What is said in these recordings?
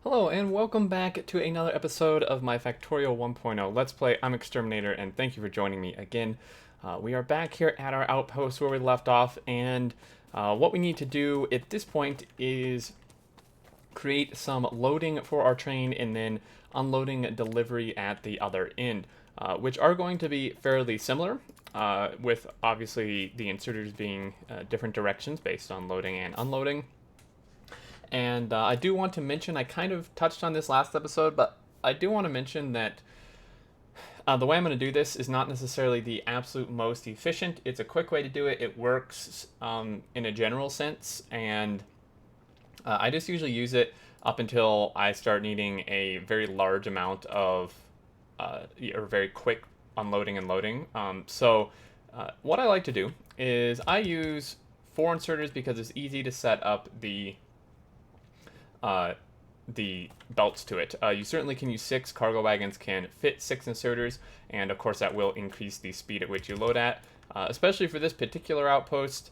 Hello and welcome back to another episode of my Factorio 1.0 Let's Play. I'm Xterminator and thank you for joining me again. We are back here at our outpost where we left off, and what we need to do at this point is create some loading for our train and then unloading delivery at the other end, which are going to be fairly similar, with obviously the inserters being different directions based on loading and unloading. And I do want to mention, I kind of touched on this last episode, but I do want to mention that the way I'm going to do this is not necessarily the absolute most efficient. It's a quick way to do it. It works in a general sense, and I just usually use it up until I start needing a very large amount of, or very quick unloading and loading. What I like to do is I use 4 inserters because it's easy to set up the belts to it. You certainly can use 6. Cargo wagons can fit 6 inserters, and of course that will increase the speed at which you load at. Especially for this particular outpost,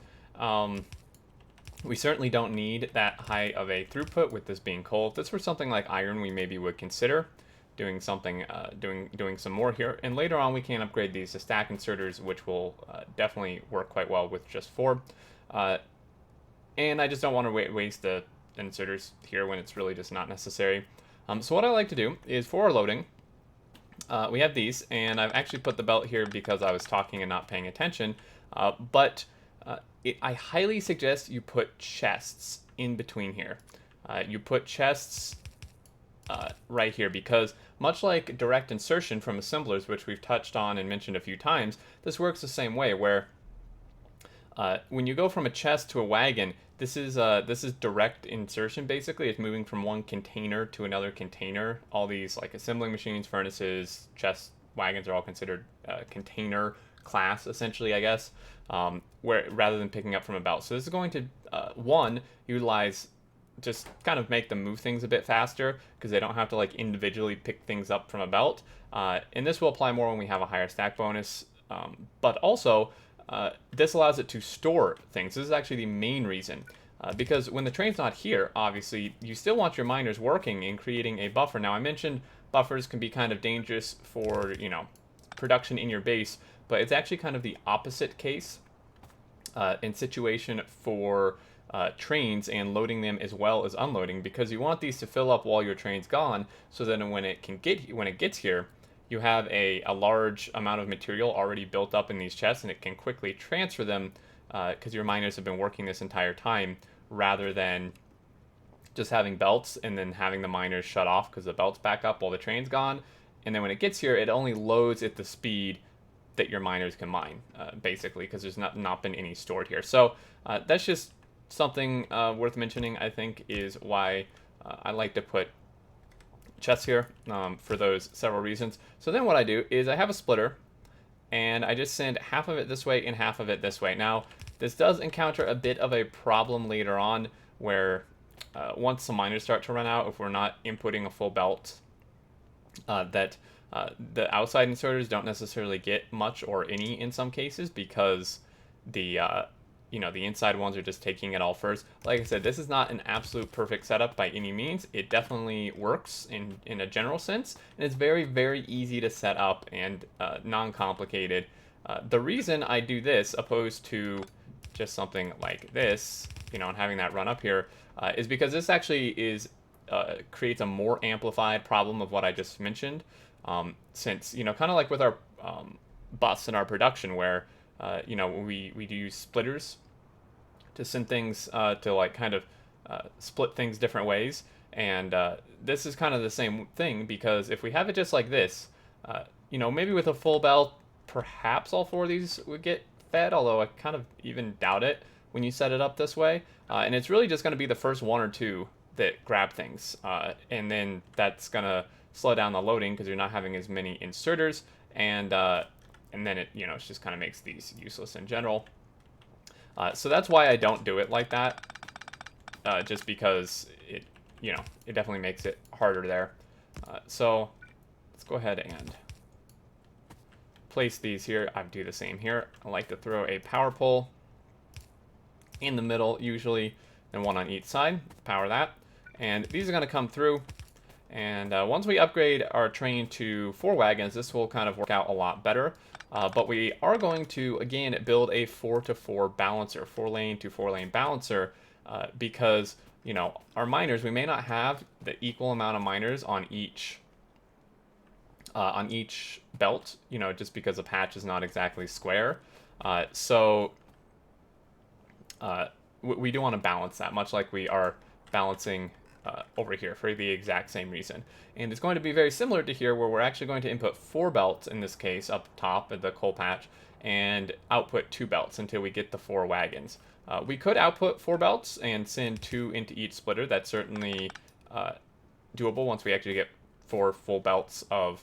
we certainly don't need that high of a throughput with this being coal. If this were something like iron, we maybe would consider doing something, doing some more here. And later on, we can upgrade these to stack inserters, which will definitely work quite well with just 4. And I just don't want to waste the inserters here when it's really just not necessary. So what I like to do is for our loading, we have these, and I've actually put the belt here because I was talking and not paying attention, I highly suggest you put chests in between here. You put chests right here because much like direct insertion from assemblers, which we've touched on and mentioned a few times, this works the same way where when you go from a chest to a wagon, this is direct insertion. Basically, it's moving from one container to another container. All these like assembling machines, furnaces, chests, wagons are all considered container class, essentially, I guess. Where rather than picking up from a belt, so this is going to one utilize, just kind of make them move things a bit faster because they don't have to like individually pick things up from a belt. And this will apply more when we have a higher stack bonus, but also. This allows it to store things. This is actually the main reason. Because when the train's not here, obviously, you still want your miners working and creating a buffer. Now, I mentioned buffers can be kind of dangerous for, production in your base, but it's actually kind of the opposite case in situation for trains and loading them as well as unloading, because you want these to fill up while your train's gone, so that when it gets here, you have a large amount of material already built up in these chests, and it can quickly transfer them because your miners have been working this entire time, rather than just having belts and then having the miners shut off because the belt's back up while the train's gone. And then when it gets here, it only loads at the speed that your miners can mine, basically, because there's not been any stored here. So that's just something worth mentioning, I think, is why I like to put chests here, for those several reasons. So then what I do is I have a splitter, and I just send half of it this way and half of it this way. Now, this does encounter a bit of a problem later on, where once the miners start to run out, if we're not inputting a full belt, that the outside inserters don't necessarily get much or any in some cases, because the the inside ones are just taking it all first. Like I said, this is not an absolute perfect setup by any means. It definitely works in a general sense, and it's very, very easy to set up and non-complicated. The reason I do this opposed to just something like this, and having that run up here, is because this actually creates a more amplified problem of what I just mentioned. Since, kind of like with our bus and our production, where we do use splitters to send things to like kind of split things different ways, and this is kind of the same thing, because if we have it just like this, maybe with a full belt, perhaps all 4 of these would get fed, although I kind of even doubt it when you set it up this way. And it's really just going to be the first 1 or 2 that grab things, and then that's going to slow down the loading because you're not having as many inserters, and then it it just kind of makes these useless in general. So that's why I don't do it like that, just because it definitely makes it harder there. So let's go ahead and place these here. I do the same here. I like to throw a power pole in the middle usually, and 1 on each side. Power that, and these are going to come through And once we upgrade our train to 4 wagons, this will kind of work out a lot better. But we are going to, again, build a 4-to-4 balancer, 4-lane to 4-lane balancer, because, you know, our miners, we may not have the equal amount of miners on each belt, you know, just because a patch is not exactly square. We do want to balance that, much like we are balancing over here for the exact same reason. And it's going to be very similar to here, where we're actually going to input 4 belts in this case up top at the coal patch, and output 2 belts until we get the 4 wagons. We could output 4 belts and send 2 into each splitter. That's certainly doable once we actually get 4 full belts of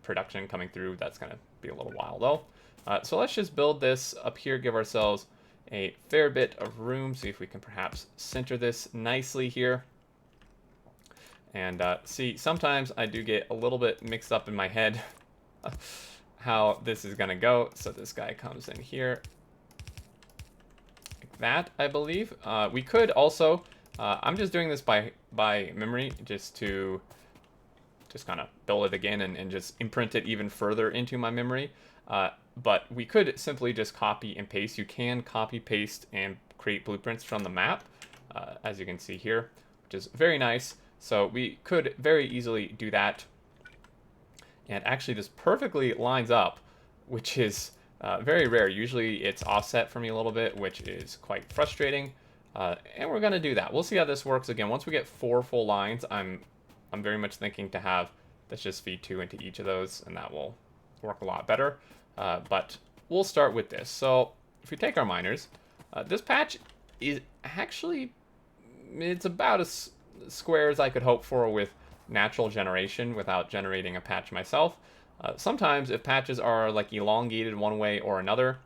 production coming through. That's going to be a little while though. So let's just build this up here, give ourselves a fair bit of room, see if we can perhaps center this nicely here. And see, sometimes I do get a little bit mixed up in my head how this is going to go. So this guy comes in here like that, I believe. We could also, I'm just doing this by memory, just to kind of build it again and just imprint it even further into my memory. But we could simply just copy and paste. You can copy, paste, and create blueprints from the map, as you can see here, which is very nice. So we could very easily do that. And actually this perfectly lines up, which is very rare. Usually it's offset for me a little bit, which is quite frustrating. And we're going to do that. We'll see how this works. Again, once we get 4 full lines, I'm very much thinking to have, let's just feed 2 into each of those, and that will work a lot better. But we'll start with this. So if we take our miners, this patch is actually, it's about as square as I could hope for with natural generation without generating a patch myself. Sometimes if patches are like elongated one way or another,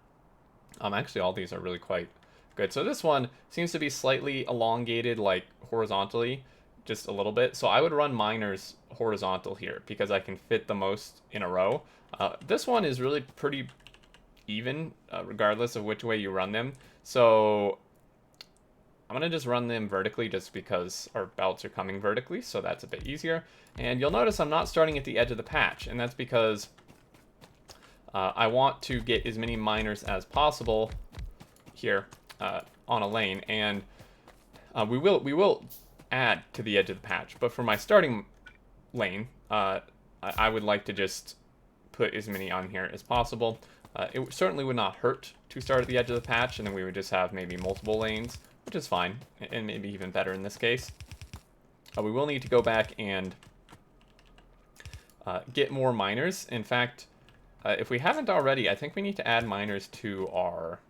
actually all these are really quite good. So this one seems to be slightly elongated, like horizontally, just a little bit. So I would run miners horizontal here because I can fit the most in a row. This one is really pretty even, regardless of which way you run them. So I'm going to just run them vertically just because our belts are coming vertically, so that's a bit easier. And you'll notice I'm not starting at the edge of the patch, and that's because I want to get as many miners as possible here on a lane, and we will add to the edge of the patch. But for my starting lane, I would like to just put as many on here as possible. It certainly would not hurt to start at the edge of the patch, and then we would just have maybe multiple lanes, which is fine, and maybe even better in this case. We will need to go back and get more miners. In fact, if we haven't already, I think we need to add miners to our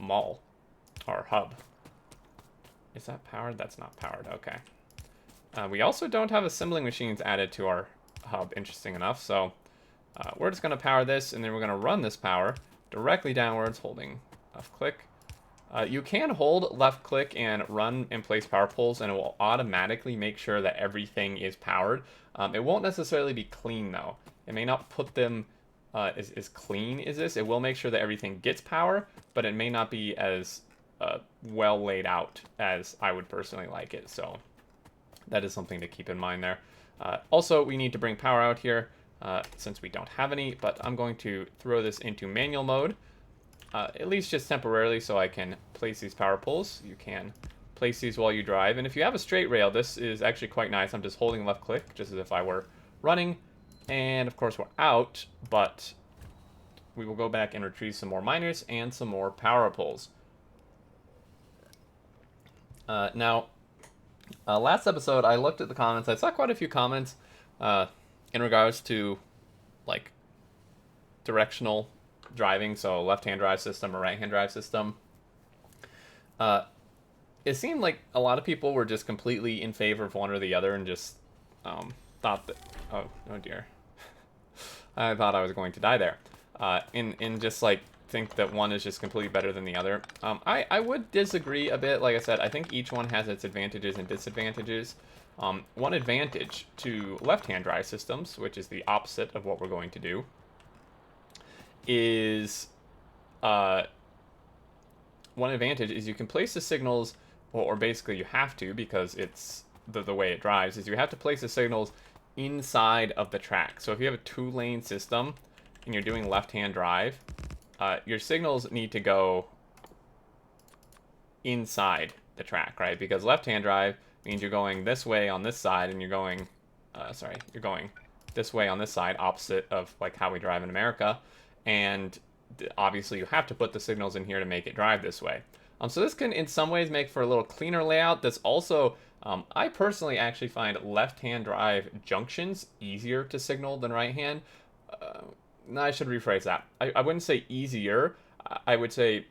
mall, our hub. Is that powered? That's not powered. Okay. We also don't have assembling machines added to our hub, interesting enough. So we're just going to power this, and then we're going to run this power directly downwards, holding left click. You can hold left click and run and place power poles, and it will automatically make sure that everything is powered. It won't necessarily be clean, though. It may not put them as clean as this. It will make sure that everything gets power, but it may not be as well laid out as I would personally like it. So that is something to keep in mind there. Also, we need to bring power out here since we don't have any, but I'm going to throw this into manual mode. At least just temporarily, so I can place these power poles. You can place these while you drive, and if you have a straight rail, this is actually quite nice. I'm just holding left click, just as if I were running, and of course we're out, but we will go back and retrieve some more miners and some more power poles. Now, last episode, I looked at the comments. I saw quite a few comments in regards to, like, directional driving, so left-hand drive system or right-hand drive system. It seemed like a lot of people were just completely in favor of one or the other and just thought that, oh dear, I thought I was going to die there, and just like think that one is just completely better than the other. I would disagree a bit. Like I said, I think each one has its advantages and disadvantages. One advantage to left-hand drive systems, which is the opposite of what we're going to do, is one advantage is you can place the signals, or basically you have to, because it's the way it drives is you have to place the signals inside of the track. So if you have a 2-lane system and you're doing left-hand drive, your signals need to go inside the track, right? Because left-hand drive means you're going this way on this side, and you're going, you're going this way on this side, opposite of like how we drive in America. And obviously you have to put the signals in here to make it drive this way. So this can in some ways make for a little cleaner layout. That's also, I personally actually find left-hand drive junctions easier to signal than right-hand. No, I should rephrase that. I wouldn't say easier. I would say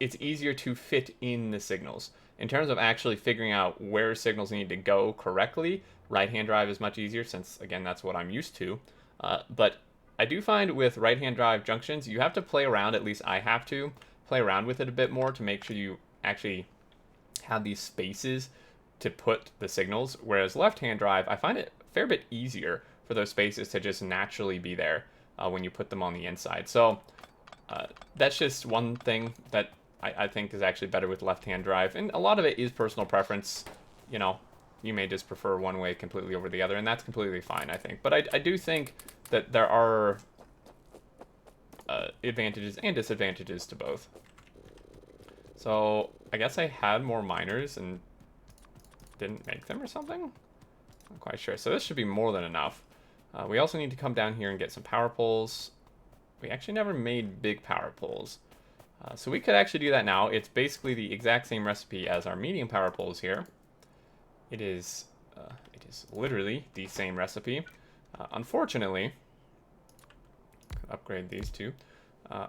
it's easier to fit in the signals. In terms of actually figuring out where signals need to go correctly, right-hand drive is much easier since, again, that's what I'm used to. But I do find with right-hand drive junctions, you have to play around, at least I have to, play around with it a bit more to make sure you actually have these spaces to put the signals. Whereas left-hand drive, I find it a fair bit easier for those spaces to just naturally be there when you put them on the inside. So that's just one thing that I think is actually better with left-hand drive. And a lot of it is personal preference. You know, you may just prefer one way completely over the other, and that's completely fine, I think. But I do think that there are advantages and disadvantages to both. So I guess I had more miners and didn't make them or something? Not quite sure. So this should be more than enough. We also need to come down here and get some power poles. We actually never made big power poles. So we could actually do that now. It's basically the exact same recipe as our medium power poles here. It is literally the same recipe. Unfortunately, upgrade these two.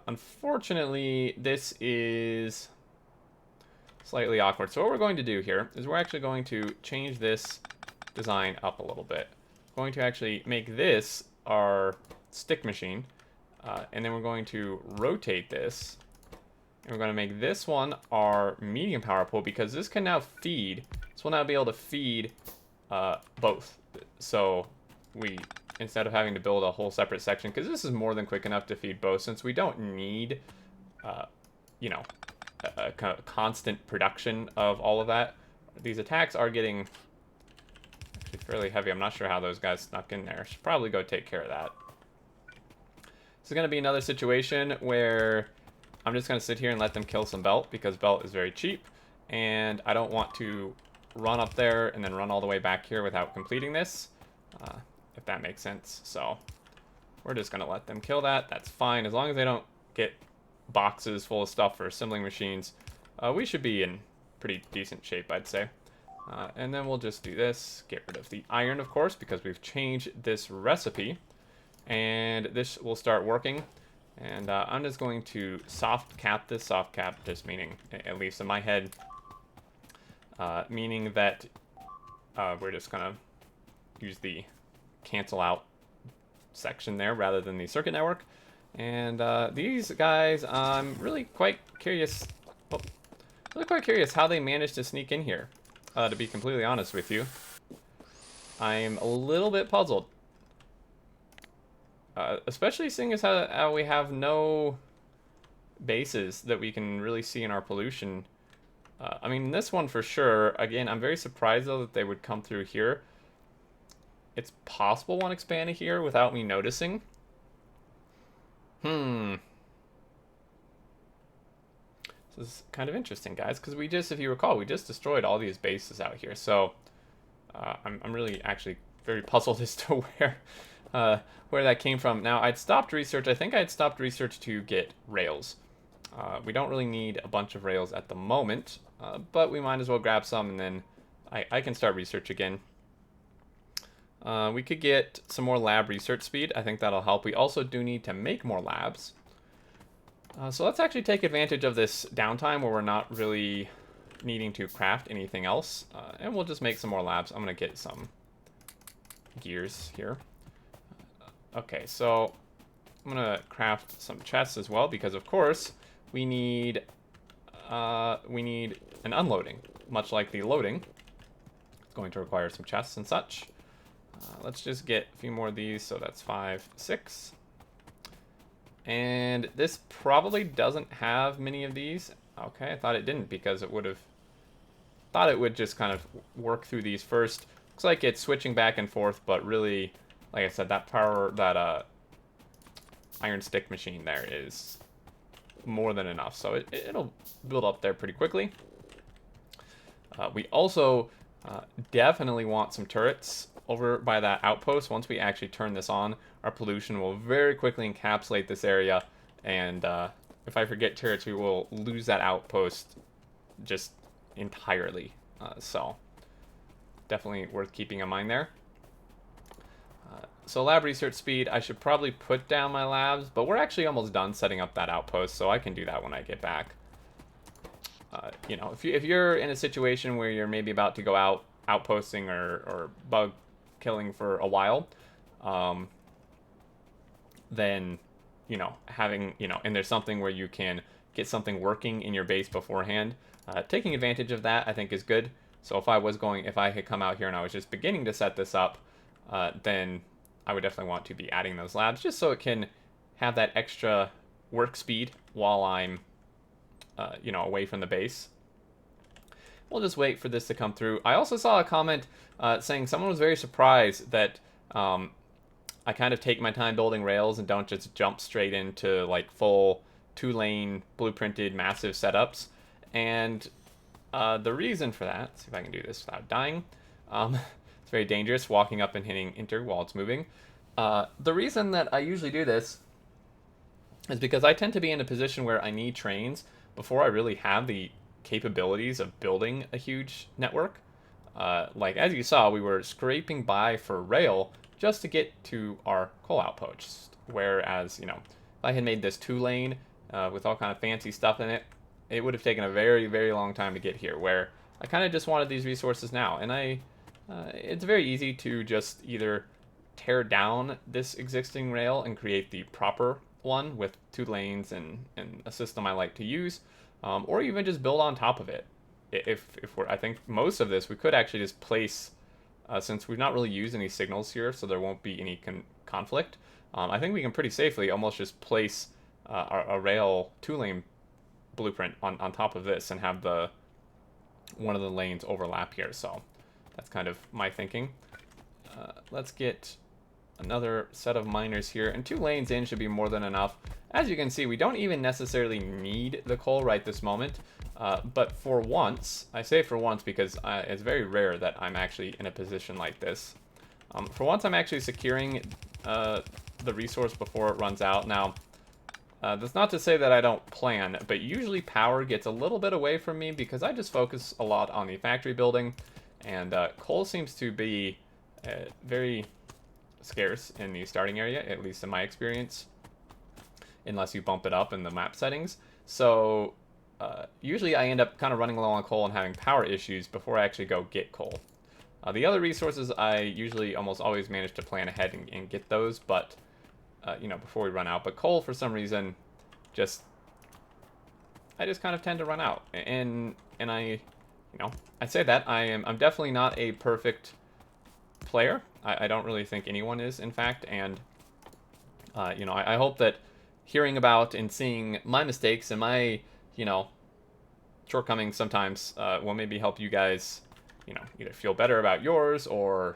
Unfortunately, this is slightly awkward. So what we're going to do here is we're actually going to change this design up a little bit. We're going to actually make this our stick machine, and then we're going to rotate this. And we're going to make this one our medium power pole because this can now feed. This will now be able to feed both. So we, instead of having to build a whole separate section, because this is more than quick enough to feed both, since we don't need, you know, a constant production of all of that. These attacks are getting actually fairly heavy. I'm not sure how those guys snuck in there. Should probably go take care of that. This is going to be another situation where I'm just going to sit here and let them kill some belt because belt is very cheap, and I don't want to run up there and then run all the way back here without completing this, if that makes sense. So we're just going to let them kill that. That's fine. As long as they don't get boxes full of stuff for assembling machines, we should be in pretty decent shape, I'd say. And then we'll just do this. Get rid of the iron, of course, because we've changed this recipe. And this will start working. And I'm just going to soft cap this. Soft cap just meaning, at least in my head, meaning that we're just going to use the cancel out section there rather than the circuit network. And these guys, I'm really quite curious. Oh, really quite curious how they managed to sneak in here. To be completely honest with you, I'm a little bit puzzled. Especially seeing as how we have no bases that we can really see in our pollution. I mean, this one for sure. Again, I'm very surprised though that they would come through here. It's possible one expanded here without me noticing. This is kind of interesting, guys, because we just, if you recall, we just destroyed all these bases out here. So I'm really actually very puzzled as to where that came from. Now, I'd stopped research. I think I'd stopped research to get rails. We don't really need a bunch of rails at the moment, but we might as well grab some, and then I can start research again. We could get some more lab research speed. I think that'll help. We also do need to make more labs. So let's actually take advantage of this downtime where we're not really needing to craft anything else. And we'll just make some more labs. I'm going to get some gears here. Okay, so I'm going to craft some chests as well because, of course, we need an unloading. Much like the loading, it's going to require some chests and such. Let's just get a few more of these. So that's 5, 6. And this probably doesn't have many of these. Okay, I thought it didn't because it would have thought it would just kind of work through these first. Looks like it's switching back and forth, but really, like I said, that iron stick machine there is more than enough. So it'll build up there pretty quickly. We also definitely want some turrets over by that outpost. Once we actually turn this on, our pollution will very quickly encapsulate this area, and if I forget turrets, we will lose that outpost just entirely. So definitely worth keeping in mind there. So lab research speed, I should probably put down my labs, but we're actually almost done setting up that outpost, so I can do that when I get back. You know, if you're in a situation where you're maybe about to go out outposting or bug killing for a while, then, you know, and there's something where you can get something working in your base beforehand, taking advantage of that I think is good. So if I had come out here and I was just beginning to set this up, then I would definitely want to be adding those labs just so it can have that extra work speed while I'm you know, away from the base. We'll just wait for this to come through. I also saw a comment saying someone was very surprised that I kind of take my time building rails and don't just jump straight into like full 2-lane blueprinted massive setups. And the reason for that, let's see if I can do this without dying. It's very dangerous walking up and hitting enter while it's moving. The reason that I usually do this is because I tend to be in a position where I need trains before I really have the capabilities of building a huge network. Like as you saw, we were scraping by for rail just to get to our coal outpost. Whereas, you know, if I had made this 2-lane with all kind of fancy stuff in it, it would have taken a very, very long time to get here. Where I kind of just wanted these resources now, and it's very easy to just either tear down this existing rail and create the proper one with 2 lanes and a system I like to use, or even just build on top of it. I think most of this we could actually just place, since we've not really used any signals here, so there won't be any conflict. I think we can pretty safely almost just place a rail 2-lane blueprint on top of this and have one of the lanes overlap here. So that's kind of my thinking. Let's get another set of miners here, and 2 lanes in should be more than enough. As you can see, we don't even necessarily need the coal right this moment, but for once, I say for once because it's very rare that I'm actually in a position like this. For once, I'm actually securing the resource before it runs out. Now, that's not to say that I don't plan, but usually power gets a little bit away from me because I just focus a lot on the factory building, and coal seems to be very scarce in the starting area, at least in my experience, unless you bump it up in the map settings. So usually I end up kind of running low on coal and having power issues before I actually go get coal. The other resources I usually almost always manage to plan ahead and get those, but you know, before we run out. But coal, for some reason, I just kind of tend to run out, and I say that I'm definitely not a perfect player. I don't really think anyone is, in fact, and you know, I hope that hearing about and seeing my mistakes and my, you know, shortcomings sometimes will maybe help you guys, you know, either feel better about yours or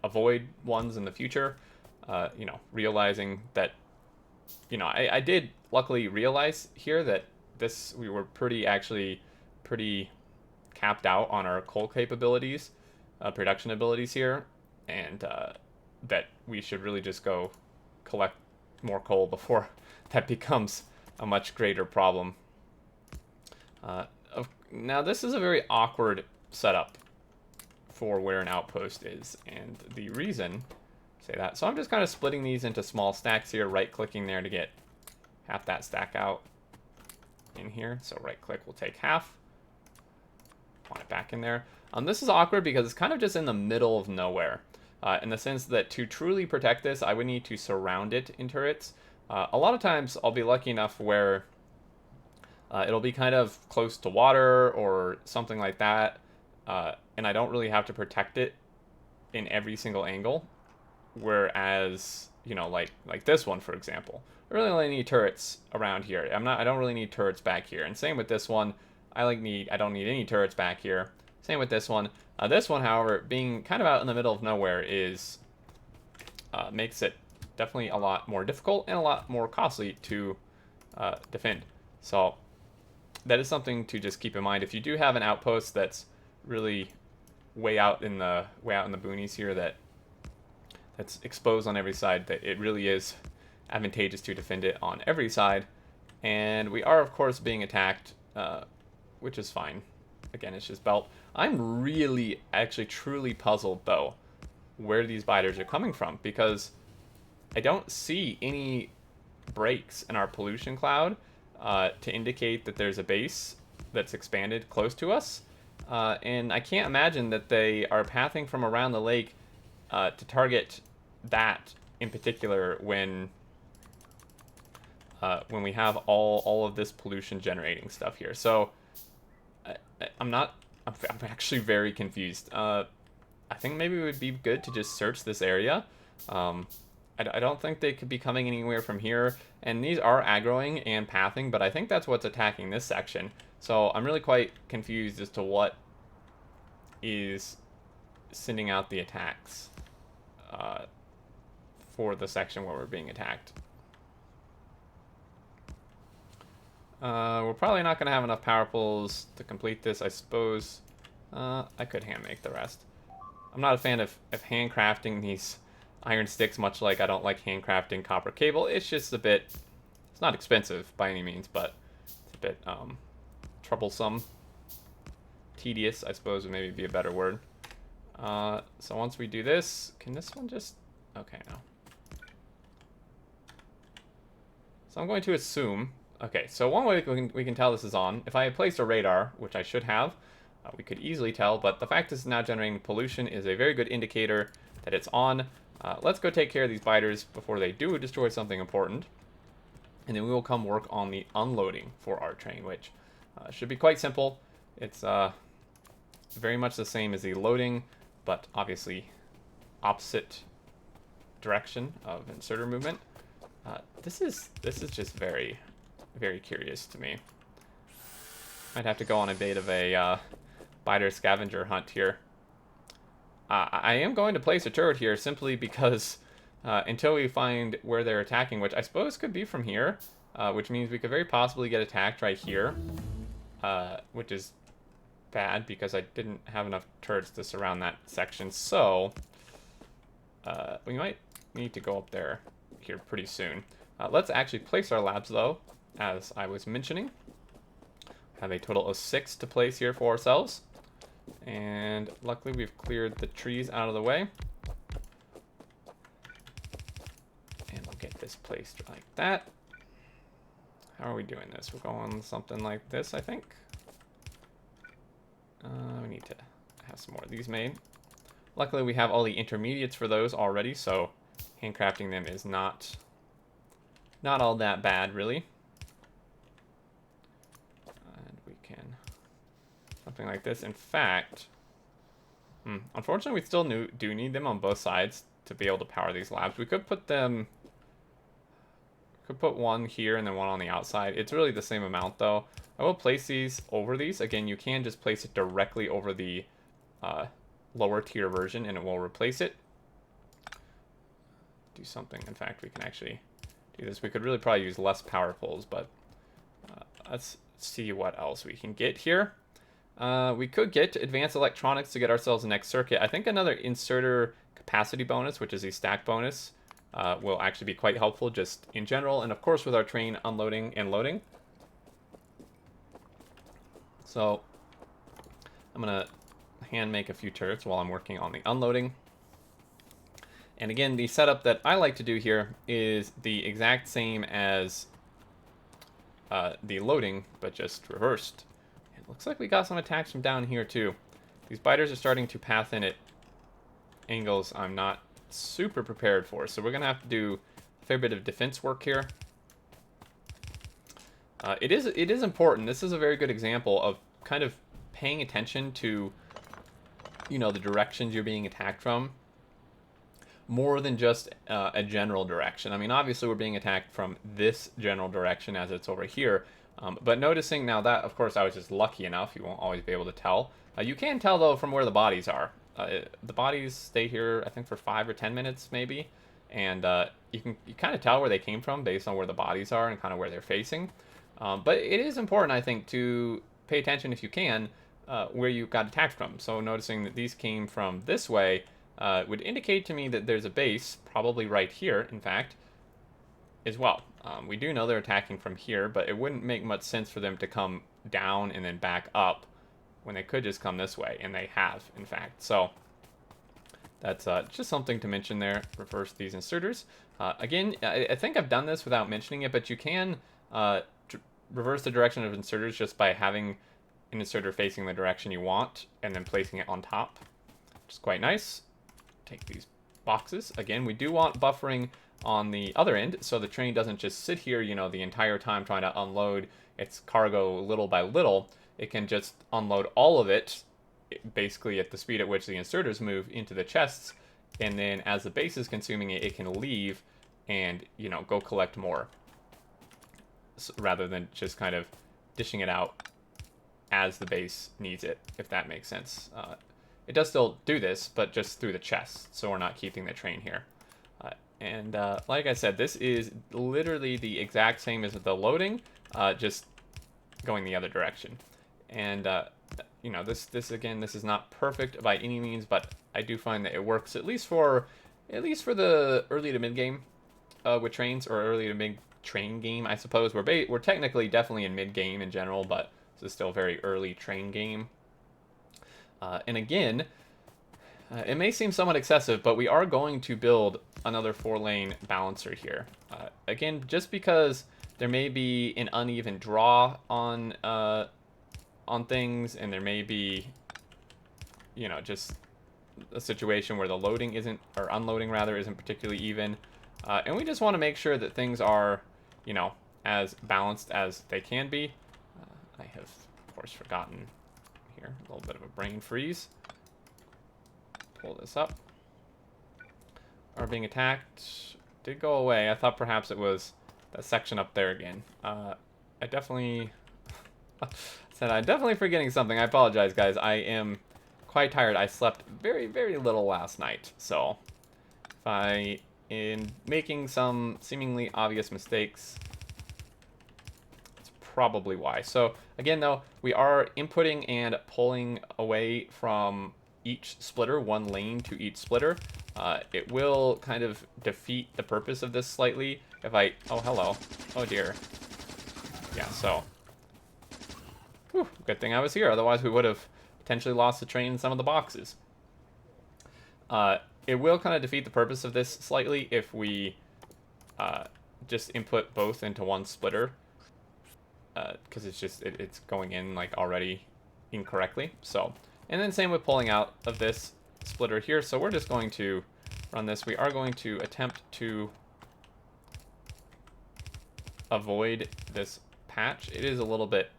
avoid ones in the future. You know, realizing that, you know, I did luckily realize here that we were pretty capped out on our coal capabilities, production abilities here, and that we should really just go collect more coal before that becomes a much greater problem. Now, this is a very awkward setup for where an outpost is, and the reason say that. So I'm just kind of splitting these into small stacks here, right-clicking there to get half that stack out in here. So right-click will take half. Want it back in there. This is awkward because it's kind of just in the middle of nowhere. In the sense that to truly protect this, I would need to surround it in turrets. A lot of times I'll be lucky enough where it'll be kind of close to water or something like that, and I don't really have to protect it in every single angle. Whereas, you know, like this one, for example, I really only need turrets around here. I don't really need turrets back here. And same with this one, I don't need any turrets back here. Same with this one. This one, however, being kind of out in the middle of nowhere is makes it definitely a lot more difficult and a lot more costly to defend. So that is something to just keep in mind. If you do have an outpost that's really way out in the boonies here, that's exposed on every side, that it really is advantageous to defend it on every side. And we are, of course, being attacked, which is fine. Again, it's just belt. I'm really, actually, truly puzzled, though, where these biters are coming from, because I don't see any breaks in our pollution cloud to indicate that there's a base that's expanded close to us. And I can't imagine that they are pathing from around the lake to target that in particular when we have all of this pollution generating stuff here. So I'm actually very confused. I think maybe it would be good to just search this area. I don't think they could be coming anywhere from here, and these are aggroing and pathing, but I think that's what's attacking this section. So I'm really quite confused as to what is sending out the attacks for the section where we're being attacked. We're probably not going to have enough power pulls to complete this, I suppose. I could hand make the rest. I'm not a fan of handcrafting these iron sticks, much like I don't like handcrafting copper cable. It's just a bit, it's not expensive by any means, but it's a bit troublesome. Tedious, I suppose, would maybe be a better word. So once we do this, can this one just, okay, no. So I'm going to assume, okay, so one way we can tell this is on, if I had placed a radar, which I should have, we could easily tell, but the fact this is now generating pollution is a very good indicator that it's on. Let's go take care of these biters before they do destroy something important, and then we will come work on the unloading for our train, which should be quite simple. It's very much the same as the loading, but obviously opposite direction of inserter movement. This is just very, very curious to me. Might have to go on a bit of a biter scavenger hunt here. I am going to place a turret here simply because until we find where they're attacking, which I suppose could be from here, which means we could very possibly get attacked right here, which is bad because I didn't have enough turrets to surround that section. So we might need to go up there here pretty soon. Let's actually place our labs, though, as I was mentioning. Have a total of 6 to place here for ourselves. And luckily we've cleared the trees out of the way. And we'll get this placed like that. How are we doing this? We're going something like this, I think. We need to have some more of these made. Luckily we have all the intermediates for those already, so handcrafting them is not all that bad, really. And we can something like this. In fact, unfortunately we still do need them on both sides to be able to power these labs. We could put them, put one here and then one on the outside. It's really the same amount, though. I will place these over these. Again, you can just place it directly over the lower tier version and it will replace it. Do something. In fact, we can actually do this. We could really probably use less power pulls, but let's see what else we can get here. We could get advanced electronics to get ourselves the next circuit. I think another inserter capacity bonus, which is a stack bonus, will actually be quite helpful just in general, and of course with our train unloading and loading. So I'm gonna hand make a few turrets while I'm working on the unloading. And again, the setup that I like to do here is the exact same as the loading, but just reversed. It looks like we got some attacks from down here too. These biters are starting to path in at angles I'm not super prepared for, so we're gonna have to do a fair bit of defense work here. It is important. This is a very good example of kind of paying attention to, you know, the directions you're being attacked from, more than just a general direction. I mean, obviously we're being attacked from this general direction as it's over here, But noticing now that, of course, I was just lucky enough. You won't always be able to tell. You can tell, though, from where the bodies are. The bodies stay here, I think, for 5 or 10 minutes, maybe. And you kind of tell where they came from based on where the bodies are and kind of where they're facing. But it is important, I think, to pay attention, if you can, where you got attacked from. So noticing that these came from this way would indicate to me that there's a base, probably right here, in fact, as well. We do know they're attacking from here, but it wouldn't make much sense for them to come down and then back up when they could just come this way, and they have, in fact. So that's just something to mention there. Reverse these inserters. Again, I think I've done this without mentioning it, but you can reverse the direction of inserters just by having an inserter facing the direction you want and then placing it on top, which is quite nice. Take these boxes. Again, we do want buffering on the other end, so the train doesn't just sit here, you know, the entire time trying to unload its cargo little by little. It can just unload all of it, basically at the speed at which the inserters move into the chests, and then as the base is consuming it, it can leave and, you know, go collect more, rather than just kind of dishing it out as the base needs it, if that makes sense. It does still do this, but just through the chest, so we're not keeping the train here. And like I said, this is literally the exact same as the loading, just going the other direction. And you know, this again, this is not perfect by any means, but I do find that it works at least for the early to mid game with trains, or early to mid train game, I suppose. We're technically definitely in mid game in general, but this is still very early train game. And again, it may seem somewhat excessive, but we are going to build another 4-lane balancer here. Again, just because there may be an uneven draw on things, and there may be, you know, just a situation where the loading isn't, or unloading rather, isn't particularly even. And we just want to make sure that things are, you know, as balanced as they can be. I have, of course, forgotten here. A little bit of a brain freeze. Pull this up. Are being attacked. Did go away. I thought perhaps it was that section up there again. I definitely said I'm definitely forgetting something. I apologize, guys. I am quite tired. I slept very, very little last night. So if I am making some seemingly obvious mistakes, it's probably why. So again, though, we are inputting and pulling away from each splitter, 1 lane to each splitter. It will kind of defeat the purpose of this slightly if I... Oh, hello. Oh, dear. Yeah, so... Whew, good thing I was here. Otherwise, we would have potentially lost the train in some of the boxes. It will kind of defeat the purpose of this slightly if we just input both into 1 splitter. Because it's just... it's going in, like, already incorrectly. So... And then same with pulling out of this splitter here. So we're just going to run this. We are going to attempt to avoid this patch. It is a little bit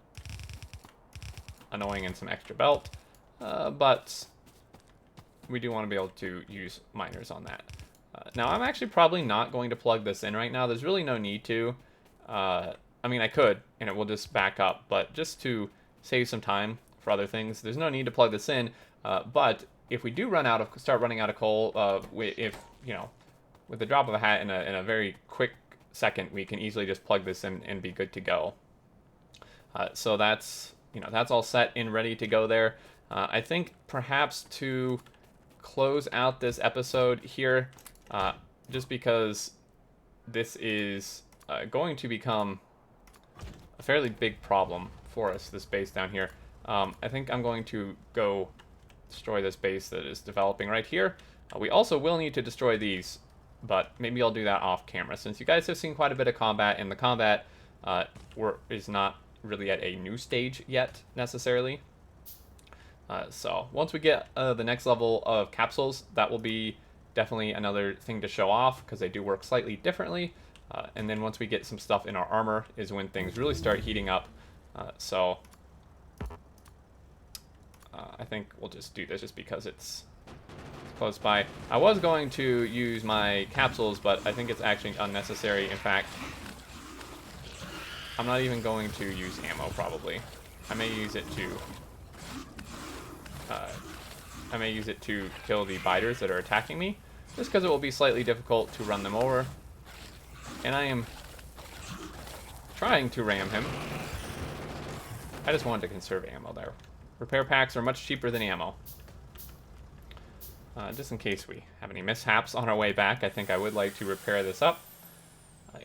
annoying and some extra belt, but we do want to be able to use miners on that. Now, I'm actually probably not going to plug this in right now. There's really no need to. I mean, I could, and it will just back up, but just to save some time for other things, there's no need to plug this in. But if we do start running out of coal, if, you know, with the drop of a hat in a very quick second, we can easily just plug this in and be good to go. So that's, you know, that's all set and ready to go there. I think perhaps to close out this episode here, just because this is going to become a fairly big problem for us, this base down here. I think I'm going to go destroy this base that is developing right here. We also will need to destroy these, but maybe I'll do that off camera, since you guys have seen quite a bit of combat, and the combat is not really at a new stage yet, necessarily. So once we get the next level of capsules, that will be definitely another thing to show off, because they do work slightly differently. And then once we get some stuff in our armor is when things really start heating up. So I think we'll just do this just because it's close by. I was going to use my capsules, but I think it's actually unnecessary. In fact, I'm not even going to use ammo, probably. I may use it to... I may use it to kill the biters that are attacking me, just because it will be slightly difficult to run them over. And I am trying to ram him. I just wanted to conserve ammo there. Repair packs are much cheaper than ammo. Just in case we have any mishaps on our way back, I think I would like to repair this up.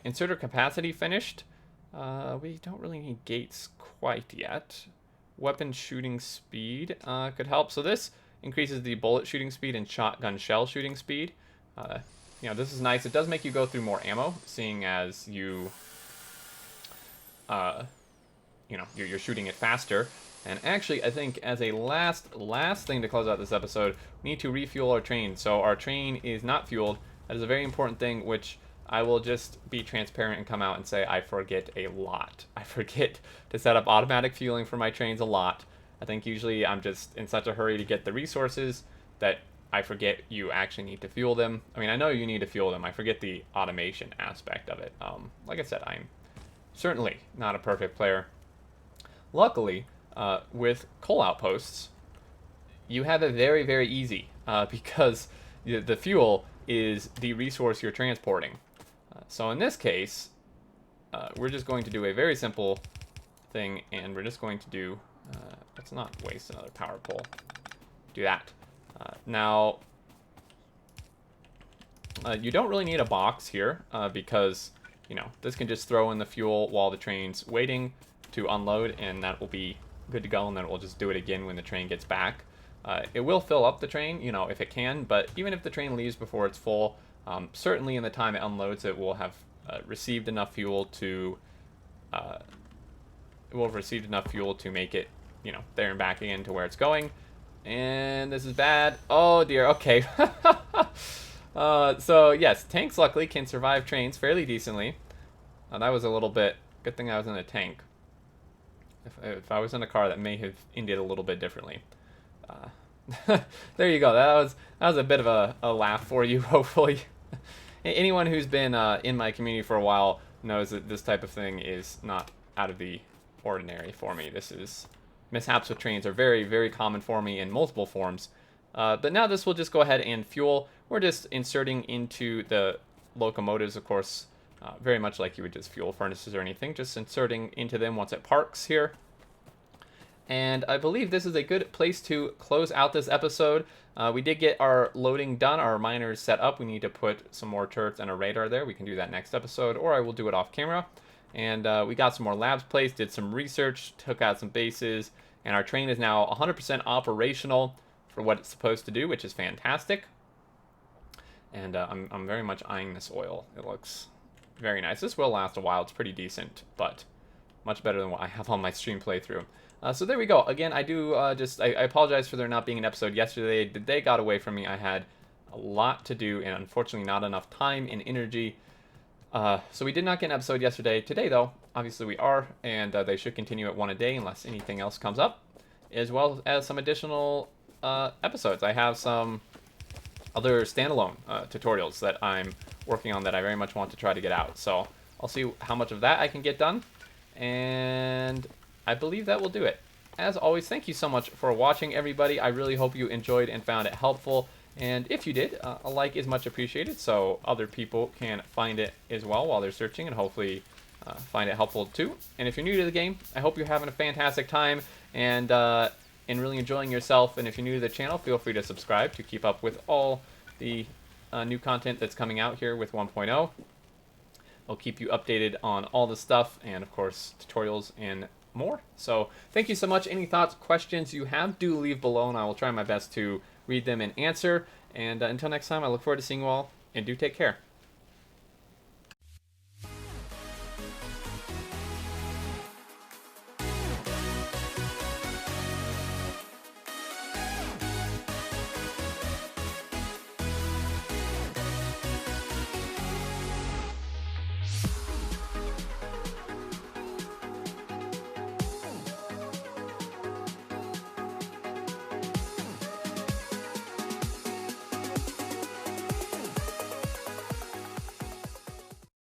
Inserter capacity finished. We don't really need gates quite yet. Weapon shooting speed could help. So this increases the bullet shooting speed and shotgun shell shooting speed. You know, this is nice. It does make you go through more ammo, seeing as you, you know, you're shooting it faster. And actually, I think as a last thing to close out this episode, we need to refuel our train. So our train is not fueled. That is a very important thing, which I will just be transparent and come out and say I forget a lot. I forget to set up automatic fueling for my trains a lot. I think usually I'm just in such a hurry to get the resources that I forget you actually need to fuel them. I mean, I know you need to fuel them. I forget the automation aspect of it. Like I said, I'm certainly not a perfect player. Luckily, with coal outposts, you have it very, very easy because the fuel is the resource you're transporting. So in this case, we're just going to do a very simple thing, and we're just going to do, let's not waste another power pole. Do that. Now, you don't really need a box here because, you know, this can just throw in the fuel while the train's waiting to unload, and that will be good to go, and then it will just do it again when the train gets back. It will fill up the train, you know, if it can, but even if the train leaves before it's full, certainly in the time it unloads, it will have received enough fuel to make it, you know, there and back again to where it's going. And this is bad. Oh dear. Okay. So yes, tanks luckily can survive trains fairly decently. That was a little bit. Good thing I was in a tank. If I was in a car, that may have ended a little bit differently. There you go. That was a bit of a laugh for you, hopefully. Anyone who's been in my community for a while knows that this type of thing is not out of the ordinary for me. Mishaps with trains are very, very common for me in multiple forms. But now this will just go ahead and fuel. We're just inserting into the locomotives, of course, very much like you would just fuel furnaces or anything, just inserting into them once it parks here. And I believe this is a good place to close out this episode. We did get our loading done, our miners set up. We need to put some more turrets and a radar there. We can do that next episode, or I will do it off camera. And we got some more labs placed, did some research, took out some bases, and our train is now 100% operational for what it's supposed to do, which is fantastic. And I'm very much eyeing this oil. It looks very nice. This will last a while. It's pretty decent, but much better than what I have on my stream playthrough. So there we go. Again, I do I apologize for there not being an episode yesterday. The day got away from me. I had a lot to do, and unfortunately not enough time and energy. So we did not get an episode yesterday. Today, though, obviously we are, and they should continue at one a day unless anything else comes up, as well as some additional episodes. I have some other standalone tutorials that I'm working on that I very much want to try to get out. So I'll see how much of that I can get done, and I believe that will do it. As always, thank you so much for watching, everybody. I really hope you enjoyed and found it helpful. And if you did, a like is much appreciated so other people can find it as well while they're searching and hopefully find it helpful too. And if you're new to the game, I hope you're having a fantastic time and really enjoying yourself. And if you're new to the channel, feel free to subscribe to keep up with all the new content that's coming out here with 1.0. I'll keep you updated on all the stuff and, of course, tutorials and more. So thank you so much. Any thoughts, questions you have, do leave below, and I will try my best to read them and answer. And until next time, I look forward to seeing you all, and do take care.